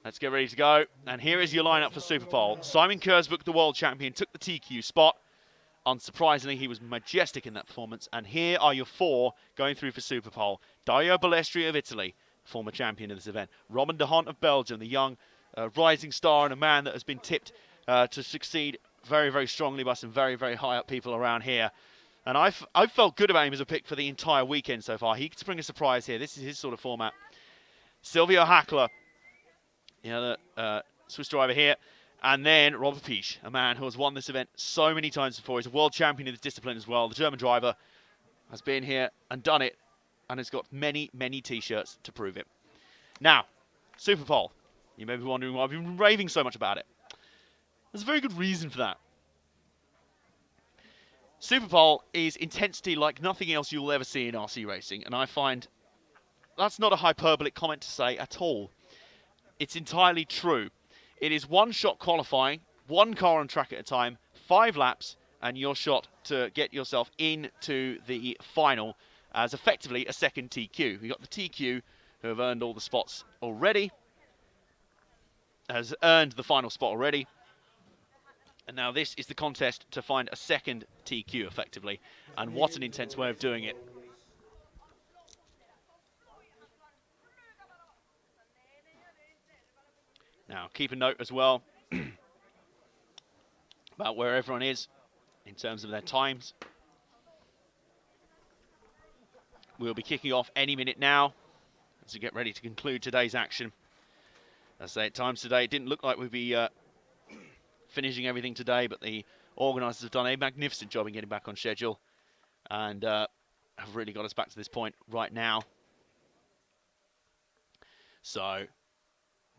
Let's get ready to go. And here is your lineup for Superpole. Simon Kurzbuch, the world champion, took the TQ spot. Unsurprisingly, he was majestic in that performance. And here are your four going through for Superpole. Dario Valestra of Italy, former champion of this event. Robin de Haan of Belgium, the young rising star and a man that has been tipped to succeed very, very strongly by some very, very high up people around here. And I've felt good about him as a pick for the entire weekend so far. He could bring a surprise here. This is his sort of format. Silvio Hackler, the Swiss driver here. And then Robert Piech, a man who has won this event so many times before. He's a world champion in this discipline as well. The German driver has been here and done it and has got many, many T-shirts to prove it. Now, Superpole. You may be wondering why I've been raving so much about it. There's a very good reason for that. Superpole is intensity like nothing else you'll ever see in RC racing, and I find that's not a hyperbolic comment to say at all. It's entirely true. It is one-shot qualifying, one car on track at a time, 5 laps, and your shot to get yourself into the final as effectively a second TQ. We've got the TQ who have earned all the spots already, has earned the final spot already. And now this is the contest to find a second TQ, effectively. And what an intense way of doing it. Now, keep a note as well about where everyone is in terms of their times. We'll be kicking off any minute now as we get ready to conclude today's action. As I say, at times today, it didn't look like we'd be finishing everything today, but the organisers have done a magnificent job in getting back on schedule and have really got us back to this point right now. So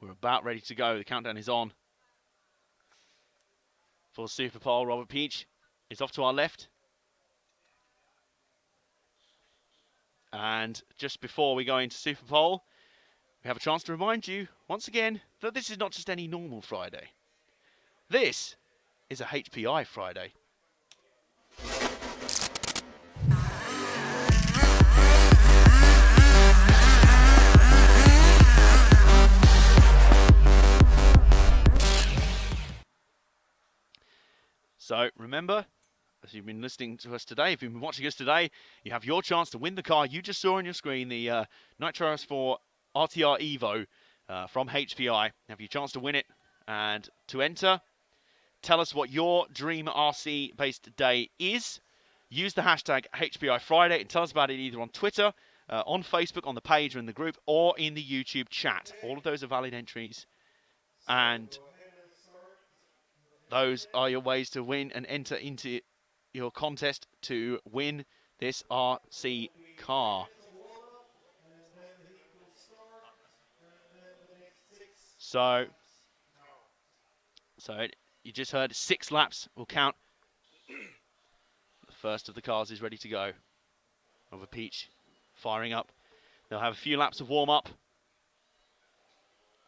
we're about ready to go. The countdown is on for Superpole. Robert Piech is off to our left. And just before we go into Superpole, we have a chance to remind you once again that this is not just any normal Friday. This is a HPI Friday. So remember, as you've been listening to us today, if you've been watching us today, you have your chance to win the car you just saw on your screen, the Nitro S4 RTR Evo from HPI. You have your chance to win it, and to enter, tell us what your dream RC-based day is. Use the hashtag HPI Friday and tell us about it either on Twitter, on Facebook, on the page or in the group, or in the YouTube chat. All of those are valid entries. And those are your ways to win and enter into your contest to win this RC car. So you just heard 6 laps will count. The first of the cars is ready to go. Over Piech, firing up. They'll have a few laps of warm-up.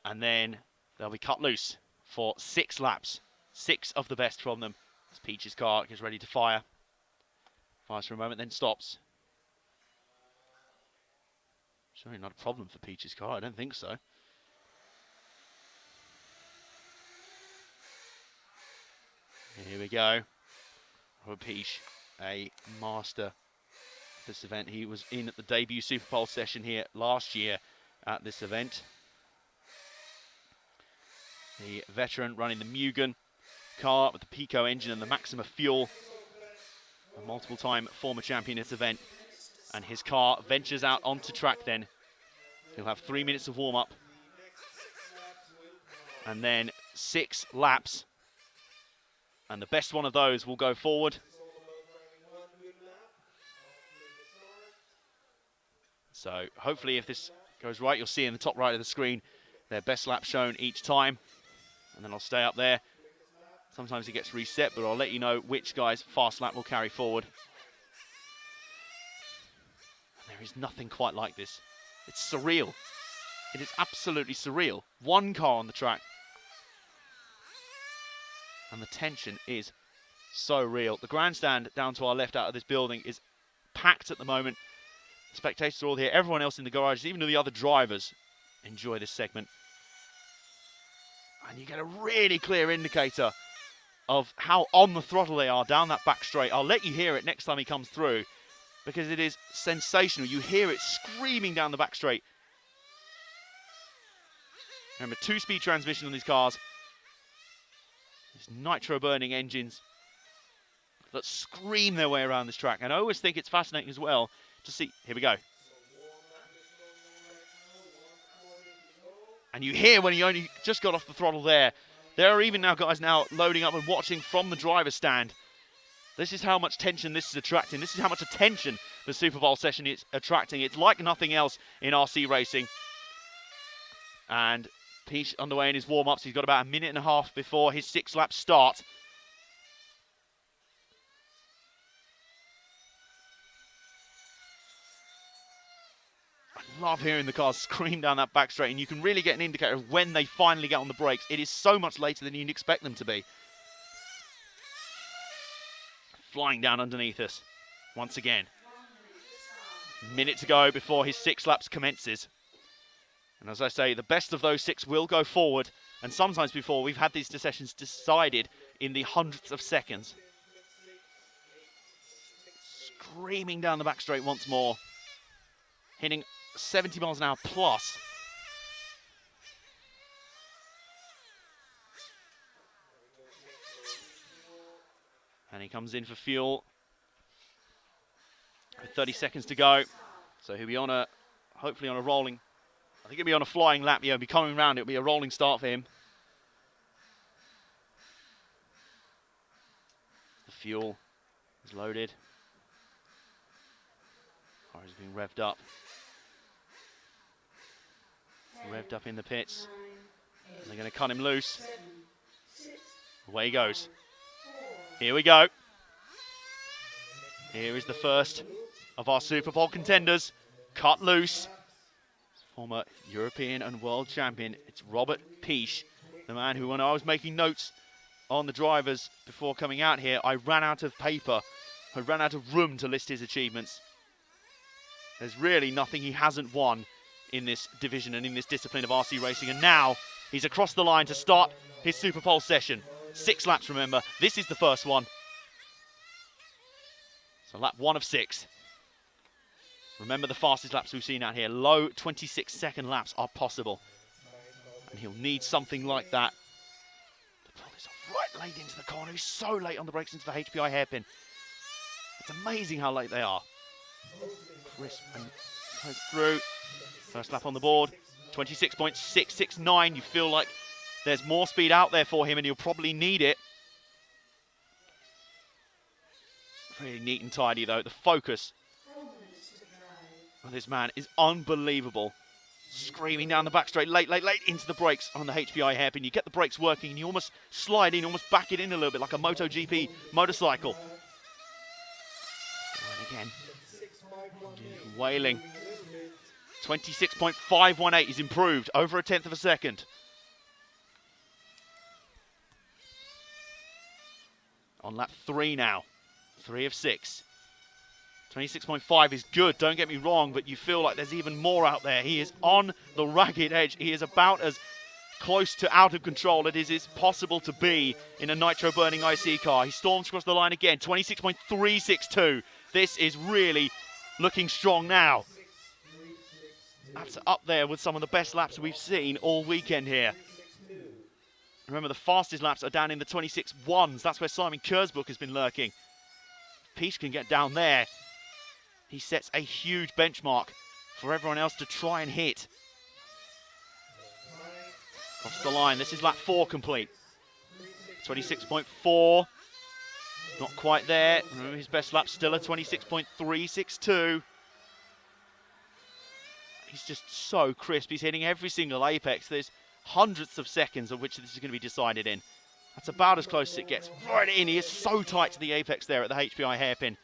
And then they'll be cut loose for 6 laps. 6 of the best from them. As Piech's car gets ready to fire. Fires for a moment, then stops. Surely not a problem for Piech's car, I don't think so. Here we go. Robert Piech, a master of this event. He was in at the debut Superpole session here last year at this event. The veteran running the Mugen car with the Pico engine and the Maxima fuel. A multiple-time former champion at this event. And his car ventures out onto track then. He'll have 3 minutes of warm-up. And then 6 laps. And the best one of those will go forward. So hopefully if this goes right, you'll see in the top right of the screen their best lap shown each time. And then I'll stay up there. Sometimes it gets reset, but I'll let you know which guy's fast lap will carry forward. And there is nothing quite like this. It's surreal. It is absolutely surreal. One car on the track. And the tension is so real. The grandstand down to our left out of this building is packed at the moment. The spectators are all here. Everyone else in the garages, even the other drivers, enjoy this segment. And you get a really clear indicator of how on the throttle they are down that back straight. I'll let you hear it next time he comes through, because it is sensational. You hear it screaming down the back straight. Remember, 2-speed transmission on these cars. These nitro-burning engines that scream their way around this track. And I always think it's fascinating as well to see. Here we go. And you hear when he only just got off the throttle there. There are even now guys now loading up and watching from the driver's stand. This is how much tension this is attracting. This is how much attention the Superpole session is attracting. It's like nothing else in RC racing. And Piche underway in his warm-ups. He's got about a minute and a half before his 6 laps start. I love hearing the cars scream down that back straight, and you can really get an indicator of when they finally get on the brakes. It is so much later than you'd expect them to be. Flying down underneath us once again. Minute to go before his 6 laps commences. And as I say, the best of those 6 will go forward. And sometimes before, we've had these sessions decided in the hundredths of seconds. Screaming down the back straight once more. Hitting 70 miles an hour plus. And he comes in for fuel. With 30 seconds to go. So he'll be on a, hopefully on a rolling, I think he'll be on a flying lap. Yeah, he'll be coming around. It'll be a rolling start for him. The fuel is loaded. Car is being revved up. Revved up in the pits. And they're going to cut him loose. Away he goes. Here we go. Here is the first of our Superpole contenders. Cut loose. Former European and world champion. It's Robert Piche, the man who, when I was making notes on the drivers before coming out here, I ran out of paper. I ran out of room to list his achievements. There's really nothing he hasn't won in this division and in this discipline of RC racing. And now he's across the line to start his Superpole session. 6 laps, remember. This is the first one. So lap 1 of 6. Remember the fastest laps we've seen out here. Low 26-second laps are possible. And he'll need something like that. To pull this off right late into the corner. He's so late on the brakes into the HPI hairpin. It's amazing how late they are. Crisp and goes through. First lap on the board. 26.669. You feel like there's more speed out there for him and he'll probably need it. Really neat and tidy though. The focus of this man is unbelievable. Screaming down the back straight, late into the brakes on the HPI hairpin. You get the brakes working and you almost slide in, almost back it in a little bit like a MotoGP motorcycle. And again, wailing. 26.518 is improved, over 1/10 of a second. On lap 3 now, 3 of 6. 26.5 is good, don't get me wrong, but you feel like there's even more out there. He is on the ragged edge. He is about as close to out of control as it is possible to be in a nitro-burning IC car. He storms across the line again, 26.362. This is really looking strong now. That's up there with some of the best laps we've seen all weekend here. Remember, the fastest laps are down in the 26.1s. That's where Simon Kurzbuch has been lurking. Piche can get down there. He sets a huge benchmark for everyone else to try and hit. Across the line, this is lap 4 complete. 26.4. Not quite there. Remember, his best lap still a 26.362. He's just so crisp. He's hitting every single apex. There's hundredths of seconds of which this is going to be decided in. That's about as close as it gets. Right in. He is so tight to the apex there at the HPI hairpin.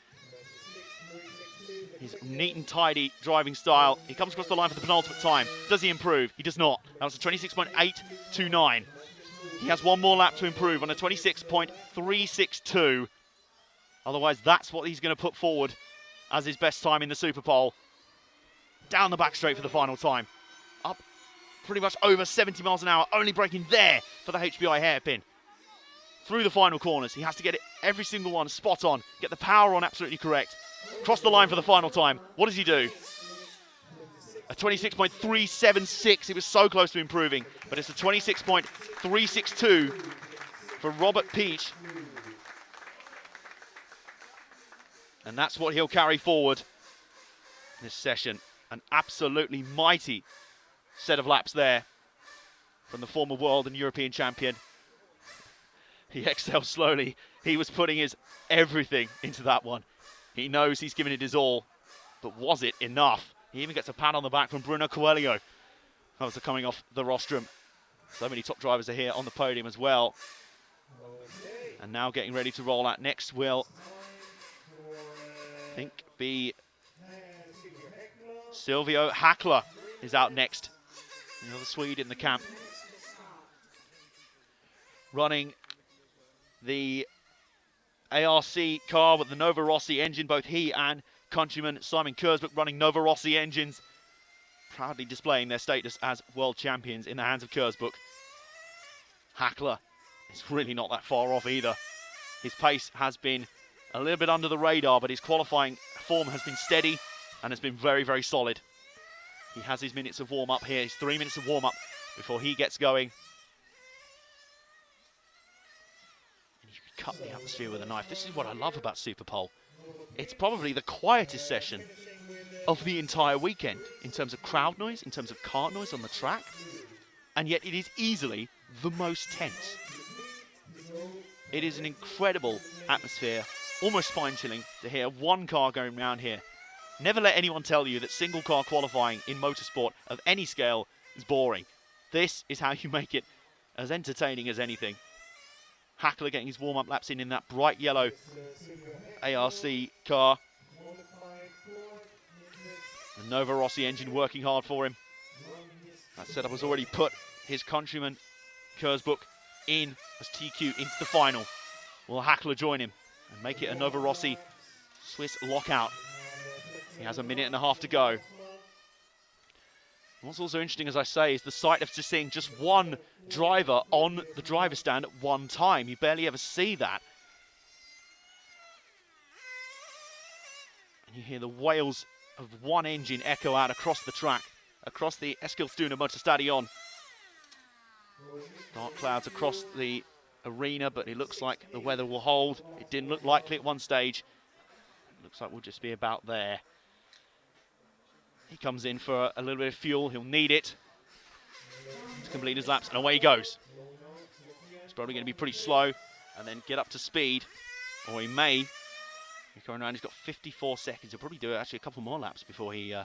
His neat and tidy driving style. He comes across the line for the penultimate time. Does he improve? He does not. That was a 26.829. He has one more lap to improve on a 26.362. Otherwise, that's what he's going to put forward as his best time in the Superpole. Down the back straight for the final time. Up pretty much over 70 miles an hour, only braking there for the HBI hairpin. Through the final corners, he has to get it every single one spot on, get the power on absolutely correct. Cross the line for the final time. What does he do? A 26.376. He was so close to improving, but it's a 26.362 for Robert Peach. And that's what he'll carry forward this session. An absolutely mighty set of laps there from the former world and European champion. He exhaled slowly. He was putting his everything into that one. He knows he's given it his all, but was it enough? He even gets a pat on the back from Bruno Coelho. Those are coming off the rostrum. So many top drivers are here on the podium as well. And now getting ready to roll out. Next will, I think, be Silvio Hackler is out next. Another Swede in the camp. Running the ARC car with the Nova Rossi engine. Both he and countryman Simon Kurzbuch running Nova Rossi engines. Proudly displaying their status as world champions in the hands of Kurzbuch. Hackler is really not that far off either. His pace has been a little bit under the radar, but his qualifying form has been steady and has been very, very solid. He has his minutes of warm-up here. His 3 minutes of warm-up before he gets going. And you can cut the atmosphere with a knife. This is what I love about Superpole. It's probably the quietest session of the entire weekend in terms of crowd noise, in terms of car noise on the track, and yet it is easily the most tense. It is an incredible atmosphere, almost spine-chilling to hear one car going around here. Never let anyone tell you that single car qualifying in motorsport of any scale is boring. This is how you make it as entertaining as anything. Hackler getting his warm-up laps in that bright yellow ARC car. The Nova Rossi engine working hard for him. That setup has already put his countryman Kurzbuch in as TQ into the final. Will Hackler join him and make it a Nova Rossi Swiss lockout? He has a minute and a half to go. What's also interesting, as I say, is the sight of just seeing just one driver on the driver's stand at one time. You barely ever see that. And you hear the wails of one engine echo out across the track, across the Eskilstuna Motorstadion. Dark clouds across the arena, but it looks like the weather will hold. It didn't look likely at one stage. It looks like we'll just be about there. He comes in for a little bit of fuel. He'll need it to complete his laps, and away he goes. It's probably going to be pretty slow and then get up to speed, or he may. He's going around, he's got 54 seconds. He'll probably do actually a couple more laps before he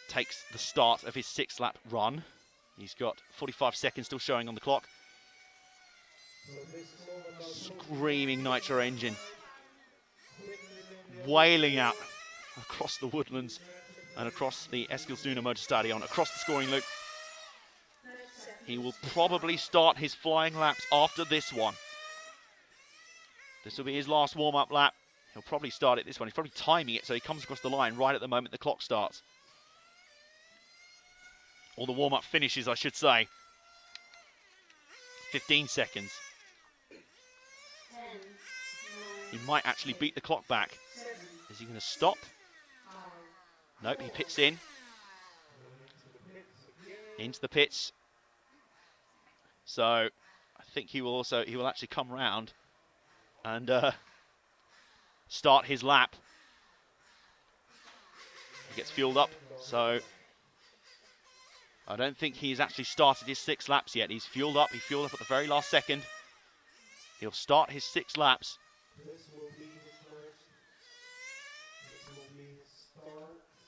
takes the start of his 6-lap run. He's got 45 seconds still showing on the clock. Screaming nitro engine, wailing out across the woodlands and across the Eskilstuna Motorstadion, across the scoring loop. He will probably start his flying laps after this one. This will be his last warm-up lap. He'll probably start it this one. He's probably timing it so he comes across the line right at the moment the clock starts. Or the warm-up finishes, I should say. 15 seconds. He might actually beat the clock back. Is he going to stop? Nope, he pits in. Into the pits. So I think he will actually come round and start his lap. He gets fueled up, so I don't think he's actually started his 6 laps yet. He's fueled up. He fueled up at the very last second. He'll start his 6 laps.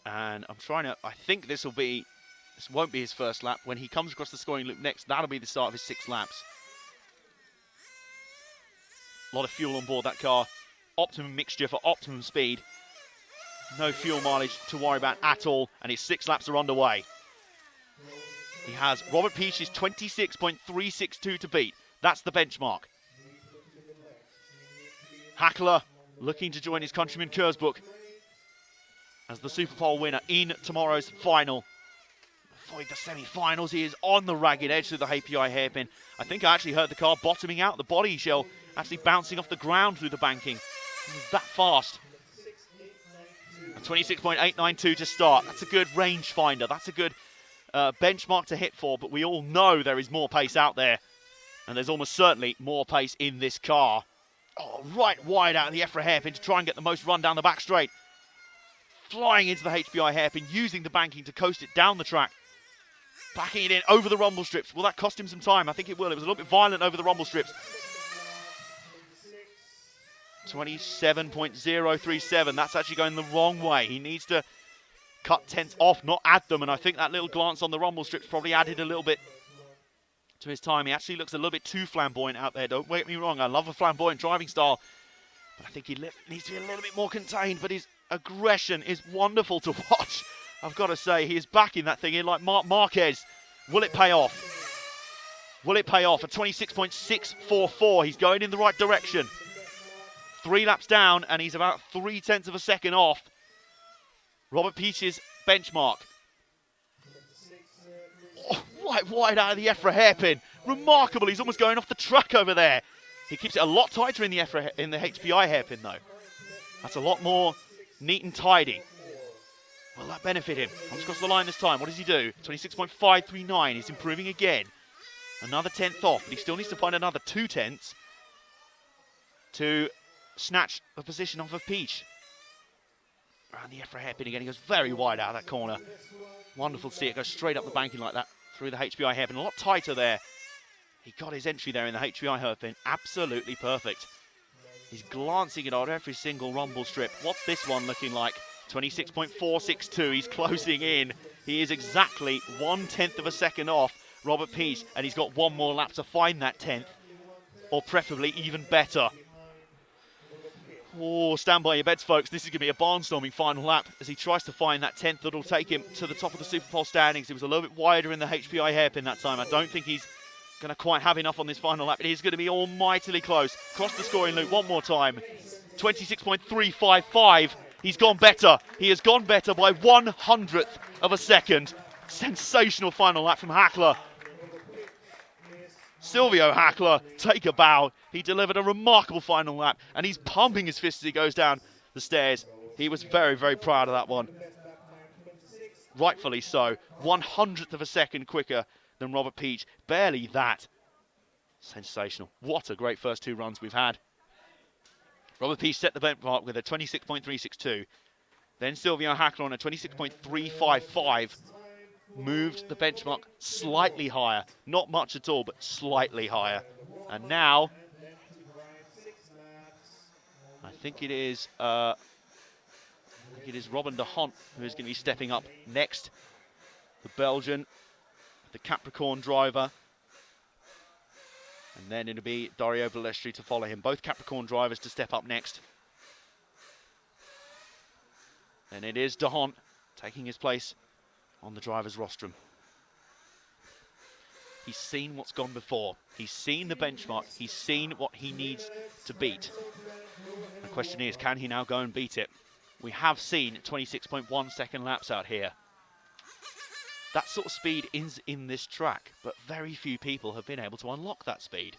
And I'm trying to, I think this won't be his first lap. When he comes across the scoring loop next, that'll be the start of his 6 laps. A lot of fuel on board that car. Optimum mixture for optimum speed. No fuel mileage to worry about at all. And his 6 laps are underway. He has Robert Peach's 26.362 to beat. That's the benchmark. Hackler looking to join his countryman Kurzbuch as the Superpole winner in tomorrow's final. avoid the semi-finals. He is on the ragged edge through the HPI hairpin. I think I actually heard the car bottoming out, the body shell actually bouncing off the ground through the banking. It was that fast. A 26.892 to start. That's a good range finder. That's a good benchmark to hit for, but we all know there is more pace out there. And there's almost certainly more pace in this car. Oh, right wide out of the EFRA hairpin to try and get the most run down the back straight. Flying into the HPI hairpin, using the banking to coast it down the track. Backing it in over the rumble strips. Will that cost him some time? I think it will. It was a little bit violent over the rumble strips. 27.037. That's actually going the wrong way. He needs to cut tenths off, not add them. And I think that little glance on the rumble strips probably added a little bit to his time. He actually looks a little bit too flamboyant out there. Don't get me wrong. I love a flamboyant driving style. But I think he needs to be a little bit more contained. But his aggression is wonderful to watch. I've got to say, he is backing that thing in like Marc Marquez. Will it pay off? Will it pay off? At 26.644, he's going in the right direction. 3 laps down, and he's about 0.3 of a second off Robert Peach's benchmark. Oh, right wide out of the EFRA hairpin. Remarkable. He's almost going off the track over there. He keeps it a lot tighter in the HPI hairpin, though. That's a lot more neat and tidy. Will that benefit him? Comes across the line this time. What does he do? 26.539. He's improving again. Another tenth off, but he still needs to find another 2 tenths to snatch the position off of Peach. Around the EFRA hairpin again. He goes very wide out of that corner. Wonderful to see it go straight up the banking like that through the HPI hairpin. A lot tighter there. He got his entry there in the HPI hairpin. Absolutely perfect. He's glancing it on every single rumble strip. What's this one looking like? 26.462. He's closing in. He is exactly 1/10 of a second off Robert Peach, and he's got one more lap to find that 10th, or preferably even better. Oh, stand by your beds, folks. This is going to be a barnstorming final lap as he tries to find that 10th that'll take him to the top of the Superpole standings. It was a little bit wider in the HPI hairpin that time. I don't think he's going to quite have enough on this final lap. It is going to be almightily close. Cross the scoring loop one more time. 26.355. He's gone better. He has gone better by 1/100th of a second. Sensational final lap from Hackler. Silvio Hackler, take a bow. He delivered a remarkable final lap, and he's pumping his fist as he goes down the stairs. He was very, very proud of that one. Rightfully so. 1/100th of a second quicker than Robert Peach. Barely that. Sensational. What a great first 2 runs we've had. Robert Peach set the benchmark with a 26.362. Then Silvio Hackler on a 26.355. Moved the benchmark slightly higher. Not much at all, but slightly higher. And now, I think it is Robin de Haan who is going to be stepping up next. The Belgian, the Capricorn driver. And then it'll be Dario Valestra to follow him. Both Capricorn drivers to step up next. And it is de Haan taking his place on the driver's rostrum. He's seen what's gone before. He's seen the benchmark. He's seen what he needs to beat. The question is, can he now go and beat it? We have seen 26.1 second laps out here. That sort of speed is in this track, but very few people have been able to unlock that speed.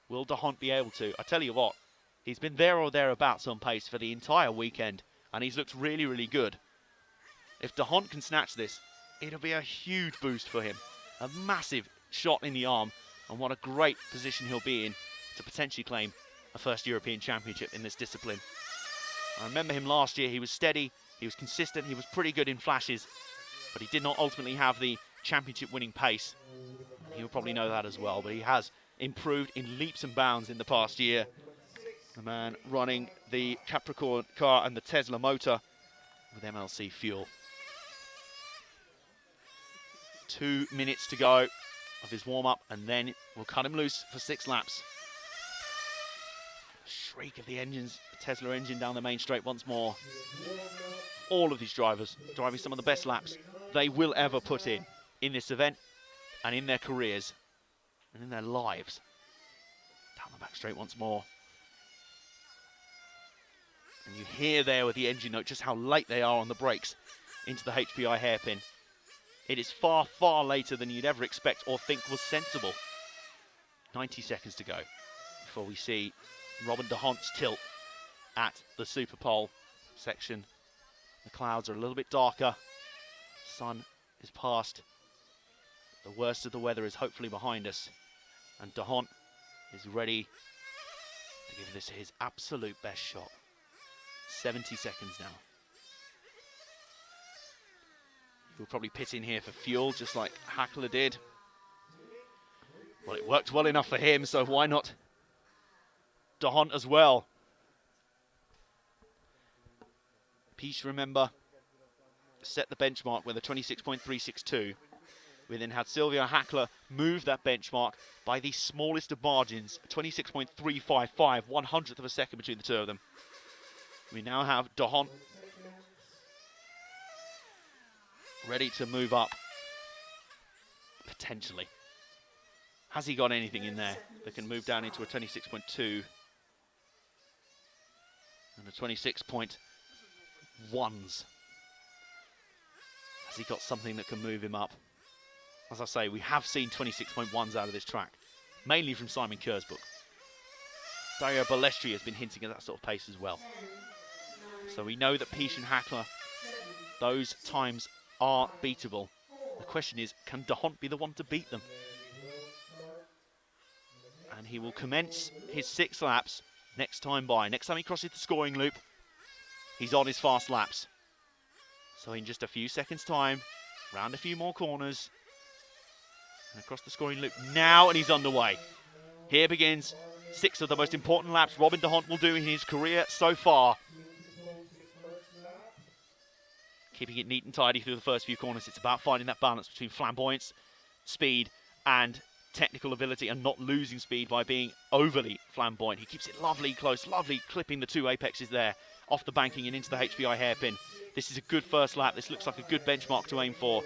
Will de Haan be able to? I tell you what, he's been there or thereabouts on pace for the entire weekend, and he's looked really, really good. If de Haan can snatch this, it'll be a huge boost for him. A massive shot in the arm, and what a great position he'll be in to potentially claim a first European Championship in this discipline. I remember him last year. He was steady, he was consistent, he was pretty good in flashes, but he did not ultimately have the championship winning pace. He'll probably know that as well, but he has improved in leaps and bounds in the past year. The man running the Capricorn car and the Tesla motor with MLC fuel. 2 minutes to go of his warm-up, and then we'll cut him loose for 6 laps. Shriek of the engines, the Tesla engine down the main straight once more. All of these drivers driving some of the best laps they will ever put in this event and in their careers and in their lives. Down the back straight once more. And you hear there with the engine note just how late they are on the brakes into the HPI hairpin. It is far, far later than you'd ever expect or think was sensible. 90 seconds to go before we see Robin de Haan's tilt at the Superpole section. The clouds are a little bit darker. Sun is past. The worst of the weather is hopefully behind us. And de Haan is ready to give this his absolute best shot. 70 seconds now. He'll probably pit in here for fuel, just like Hackler did. Well, it worked well enough for him, so why not de Haan as well? Piche, remember, set the benchmark with a 26.362. We then had Silvio Hackler move that benchmark by the smallest of margins, 26.355, 1/100th of a second between the two of them. We now have de Haan ready to move up, potentially. Has he got anything in there that can move down into a 26.2 and a 26.1s? Has he got something that can move him up? As I say, we have seen 26.1s out of this track, mainly from Simon Kurzbuch. Dario Valestra has been hinting at that sort of pace as well. So we know that Piche and Hackler, those times are beatable. The question is, can de Haan be the one to beat them? And he will commence his 6 laps next time by. Next time he crosses the scoring loop, he's on his fast laps. So in just a few seconds' time, round a few more corners, and across the scoring loop now, and he's underway. Here begins 6 of the most important laps Robin de Haan will do in his career so far. Keeping it neat and tidy through the first few corners. It's about finding that balance between flamboyance, speed, and technical ability, and not losing speed by being overly flamboyant. He keeps it lovely close, lovely clipping the 2 apexes there off the banking and into the HBI hairpin. This is a good first lap. This looks like a good benchmark to aim for.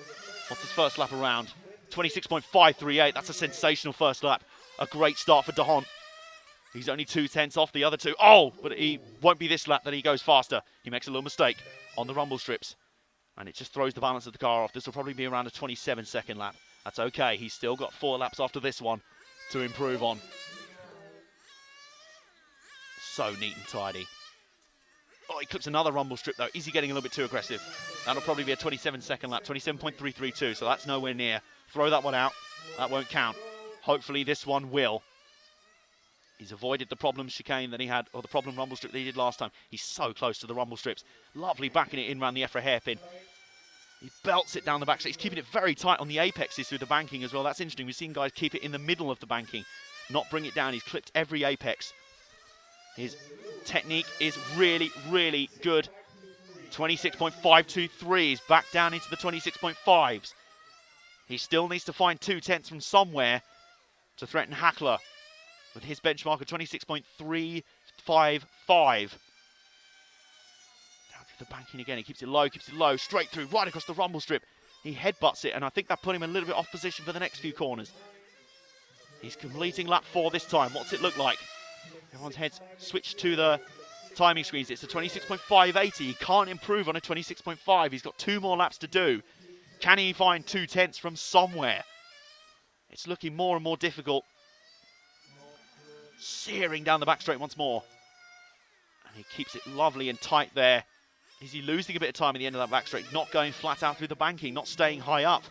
What's his first lap around? 26.538. That's a sensational first lap. A great start for de Haan. He's only 2/10 off the other 2. Oh, but he won't be this lap that he goes faster. He makes a little mistake on the rumble strips, and it just throws the balance of the car off. This will probably be around a 27-second lap. That's okay. He's still got 4 laps after this one to improve on. So neat and tidy. Oh, he clips another rumble strip, though. Is he getting a little bit too aggressive? That'll probably be a 27-second lap, 27.332, so that's nowhere near. Throw that one out. That won't count. Hopefully this one will. He's avoided the problem chicane that he had, or the problem rumble strip that he did last time. He's so close to the rumble strips. Lovely backing it in around the EFRA hairpin. He belts it down the back straight. He's keeping it very tight on the apexes through the banking as well. That's interesting. We've seen guys keep it in the middle of the banking, not bring it down. He's clipped every apex. His technique is really, really good. 26.523 is back down into the 26.5s. He still needs to find 2/10 from somewhere to threaten Hackler with his benchmark of 26.355. Down through the banking again. He keeps it low, straight through, right across the rumble strip. He headbutts it, and I think that put him a little bit off position for the next few corners. He's completing lap 4 this time. What's it look like? Everyone's heads switched to the timing screens. It's a 26.580. He can't improve on a 26.5. He's got 2 more laps to do. Can he find 2/10 from somewhere? It's looking more and more difficult. Searing down the back straight once more. And he keeps it lovely and tight there. Is he losing a bit of time at the end of that back straight? Not going flat out through the banking, not staying high up.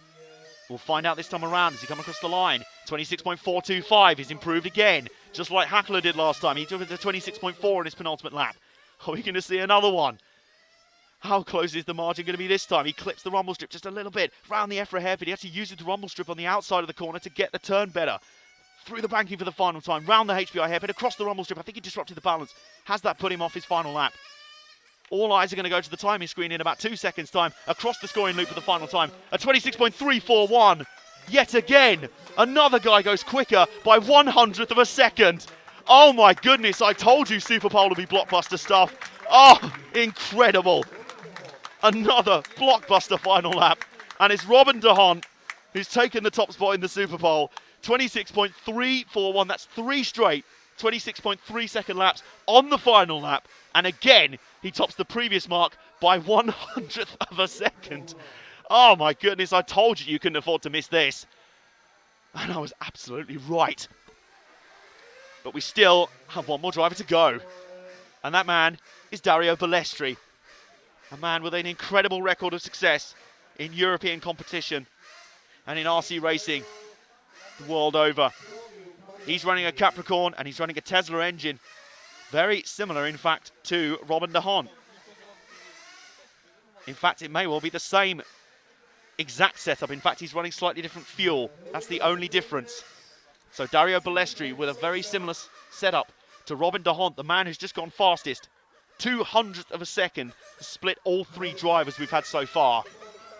We'll find out this time around as he comes across the line. 26.425. He's improved again, just like Hackler did last time. He took it to 26.4 in his penultimate lap. Are we going to see another one? How close is the margin going to be this time? He clips the rumble strip just a little bit round the EFRA hairpin. He actually uses the rumble strip on the outside of the corner to get the turn better. Through the banking for the final time, round the HBI hairpin, across the rumble strip. I think he disrupted the balance. Has that put him off his final lap? All eyes are going to go to the timing screen in about 2 seconds' time. Across the scoring loop for the final time. A 26.341. Yet again, another guy goes quicker by 1/100th of a second. Oh my goodness, I told you Superpole would be blockbuster stuff. Oh, incredible. Another blockbuster final lap. And it's Robin de Haan who's taken the top spot in the Superpole. 26.341. That's 3 straight 26.3 second laps on the final lap. And again, he tops the previous mark by 1/100th of a second. Oh my goodness, I told you couldn't afford to miss this. And I was absolutely right. But we still have one more driver to go. And that man is Dario Valestra, a man with an incredible record of success in European competition and in RC racing the world over. He's running a Capricorn and he's running a Tesla engine. Very similar, in fact, to Robin de Haan. In fact, it may well be the same exact setup. In fact, he's running slightly different fuel. That's the only difference. So Dario Valestra with a very similar setup to Robin de Haan, the man who's just gone fastest. 200th of a second to split all three drivers we've had so far.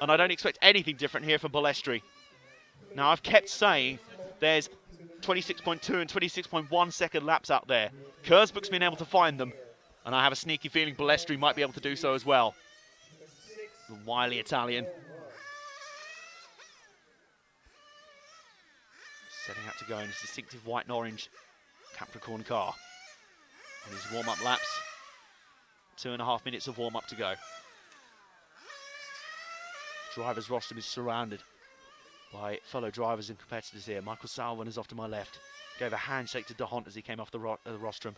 And I don't expect anything different here from Valestra. Now, I've kept saying there's 26.2 and 26.1 second laps out there. Kurzbuch's been able to find them, and I have a sneaky feeling Valestra might be able to do so as well. The wily Italian. Setting out to go in his distinctive white and orange Capricorn car. And his warm-up laps. 2.5 minutes of warm-up to go. Driver's rostrum is surrounded by fellow drivers and competitors here. Michael Salvin is off to my left. Gave a handshake to de Haan as he came off the rostrum.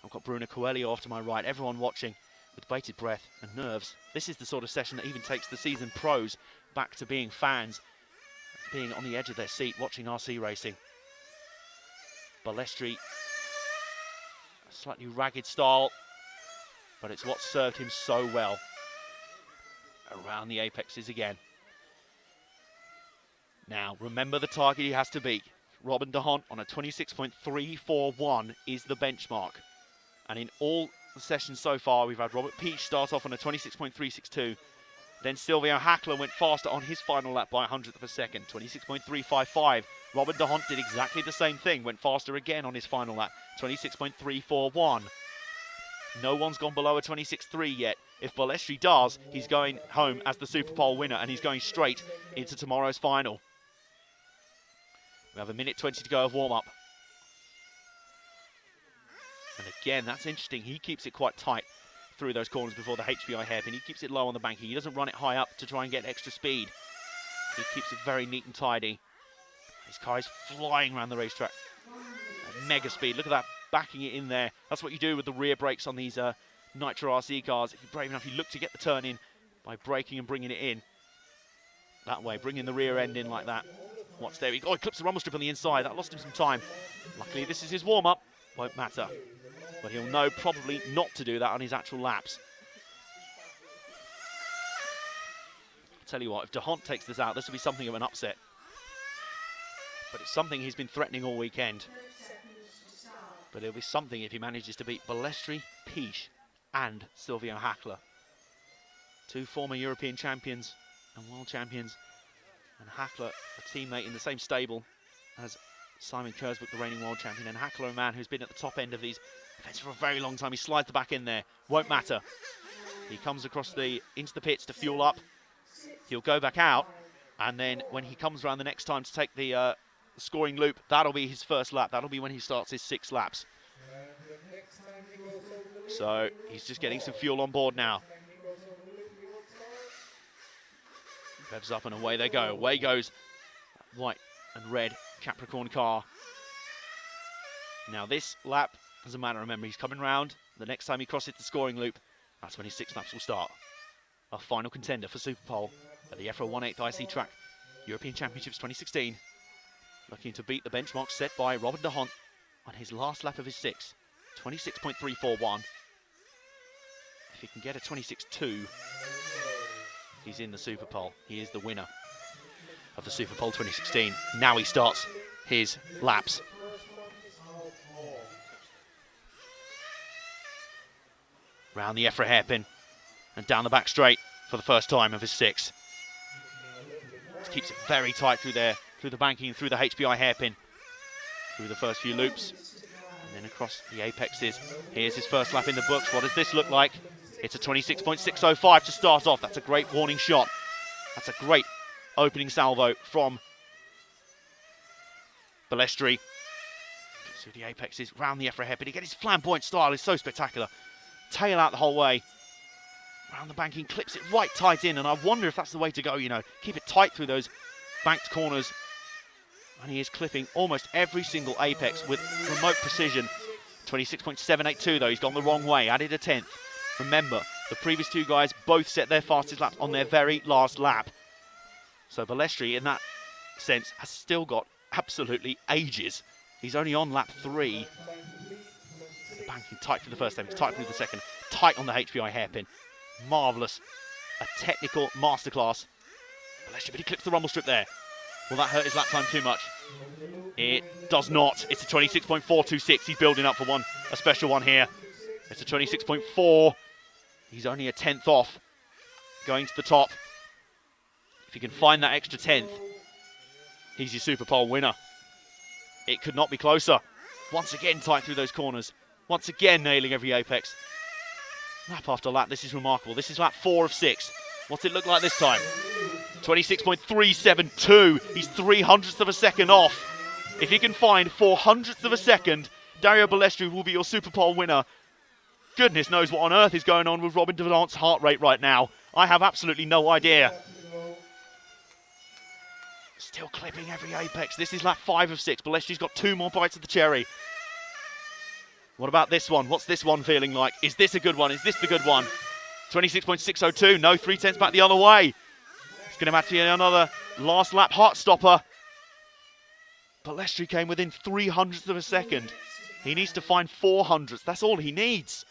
I've got Bruno Coelho off to my right. Everyone watching with bated breath and nerves. This is the sort of session that even takes the seasoned pros back to being fans, being on the edge of their seat, watching RC racing. Valestra, a slightly ragged style, but it's what served him so well. Around the apexes again. Now, remember the target he has to beat. Robin de Haan on a 26.341 is the benchmark. And in all the sessions so far, we've had Robert Peach start off on a 26.362. Then Silvio Hackler went faster on his final lap by 100th of a second, 26.355. Robin de Haan did exactly the same thing, went faster again on his final lap, 26.341. No one's gone below a 26.3 yet. If Valestra does, he's going home as the Superpole winner, and he's going straight into tomorrow's final. We have 1:20 to go of warm-up. And again, that's interesting. He keeps it quite tight through those corners before the HPI hairpin. He keeps it low on the banking. He doesn't run it high up to try and get extra speed. He keeps it very neat and tidy. His car is flying around the racetrack at mega speed. Look at that, backing it in there. That's what you do with the rear brakes on these Nitro RC cars. If you're brave enough, you look to get the turn in by braking and bringing it in. That way, bringing the rear end in like that. Watch there. He clips the rumble strip on the inside. That lost him some time. Luckily, this is his warm-up. Won't matter. But he'll know probably not to do that on his actual laps. I'll tell you what, if de Haan takes this out, this will be something of an upset. But it's something he's been threatening all weekend. But it'll be something if he manages to beat Valestra, Peach, and Silvio Hackler. Two former European champions and world champions. And Hackler, a teammate in the same stable as Simon Kurzbuch, the reigning world champion. And Hackler, a man who's been at the top end of these events for a very long time. He slides the back in there. Won't matter. He comes across into the pits to fuel up. He'll go back out. And then when he comes around the next time to take the scoring loop, that'll be his first lap. That'll be when he starts his 6 laps. So he's just getting some fuel on board now. Revs up and away they go. Away goes that white and red Capricorn car. Now this lap doesn't matter. Remember, he's coming round. The next time he crosses the scoring loop, that's when his 6 laps will start. Our final contender for Superpole at the EFRA 1/8 IC track European Championships 2016. Looking to beat the benchmark set by Robin de Haan on his last lap of his 6. 26.341. If he can get a 26.2, he's in the Superpole. He is the winner of the Superpole 2016. Now he starts his laps. Round the EFRA hairpin and down the back straight for the first time of his 6. Just keeps it very tight through there, through the banking, through the HPI hairpin, through the first few loops, and then across the apexes. Here's his first lap in the books. What does this look like? It's a 26.605 to start off. That's a great warning shot. That's a great opening salvo from Valestra. Through the apexes, round the EFRA hairpin. Again, his flamboyant style is so spectacular. Tail out the whole way. Around the banking, clips it right tight in, and I wonder if that's the way to go, you know. Keep it tight through those banked corners. And he is clipping almost every single apex with remote precision. 26.782 though, he's gone the wrong way, added a 10th. Remember, the previous two guys both set their fastest laps on their very last lap. So Valestra, in that sense, has still got absolutely ages. He's only on lap 3. Banking tight through the first apex, tight through the second, tight on the HPI hairpin. Marvellous. A technical masterclass. Valestra, but he clips the rumble strip there. Will that hurt his lap time too much? It does not. It's a 26.426. He's building up for a special one here. It's a 26.4. He's only a 10th off. Going to the top. If he can find that extra 10th, he's your Superpole winner. It could not be closer. Once again, tight through those corners. Once again, nailing every apex. Lap after lap, this is remarkable. This is lap 4 of 6. What's it look like this time? 26.372. He's 300ths of a second off. If he can find 400ths of a second, Dario Valestra will be your Superpole winner. Goodness knows what on earth is going on with Robin de Hant's heart rate right now. I have absolutely no idea. Still clipping every apex. This is lap 5 of 6. Balestri's got 2 more bites of the cherry. What about this one? What's this one feeling like? Is this a good one? Is this the good one? 26.602. No, 3/10 back the other way. It's going to have to be another last lap heart stopper. Valestra came within 300ths of a second. He needs to find 400ths. That's all he needs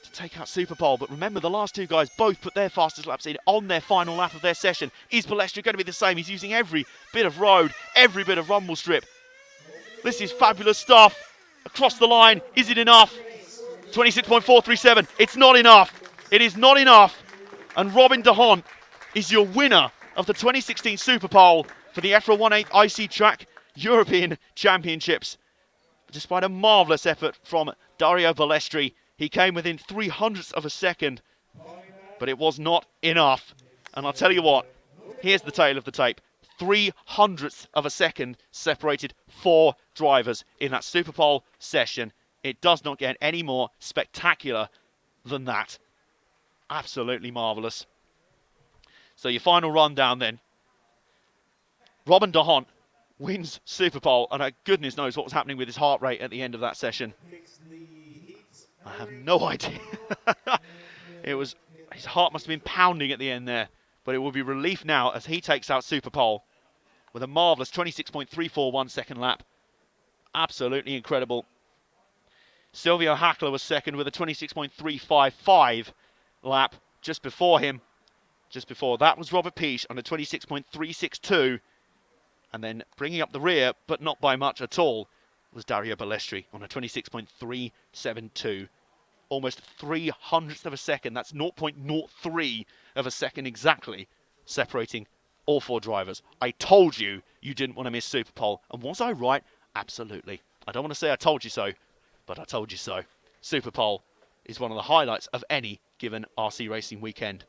to take out Superpole. But remember, the last two guys both put their fastest laps in on their final lap of their session. Is Valestra going to be the same? He's using every bit of road, every bit of rumble strip. This is fabulous stuff. Across the line, is it enough? 26.437. It's not enough. It is not enough. And Robin de Haan is your winner of the 2016 Superpole for the EFRA 1/8 IC Track European Championships. Despite a marvellous effort from Dario Valestra, he came within 300ths of a second, but it was not enough. And I'll tell you what, here's the tail of the tape. 300ths of a second separated 4 drivers in that Superpole session. It does not get any more spectacular than that. Absolutely marvellous. So your final rundown then. Robin de Haan wins Superpole, and goodness knows what was happening with his heart rate at the end of that session. I have no idea. His heart must have been pounding at the end there, but it will be relief now as he takes out Superpole with a marvellous 26.341 second lap. Absolutely incredible. Silvio Hackler was second with a 26.355 lap. Just before him, just before that was Robert Peach on a 26.362. And then bringing up the rear, but not by much at all, was Dario Valestra on a 26.372. Almost 300ths of a second. That's 0.03 of a second exactly, separating all 4 drivers. I told you you didn't want to miss Superpole. And was I right? Absolutely. I don't want to say I told you so, but I told you so. Superpole is one of the highlights of any given RC racing weekend.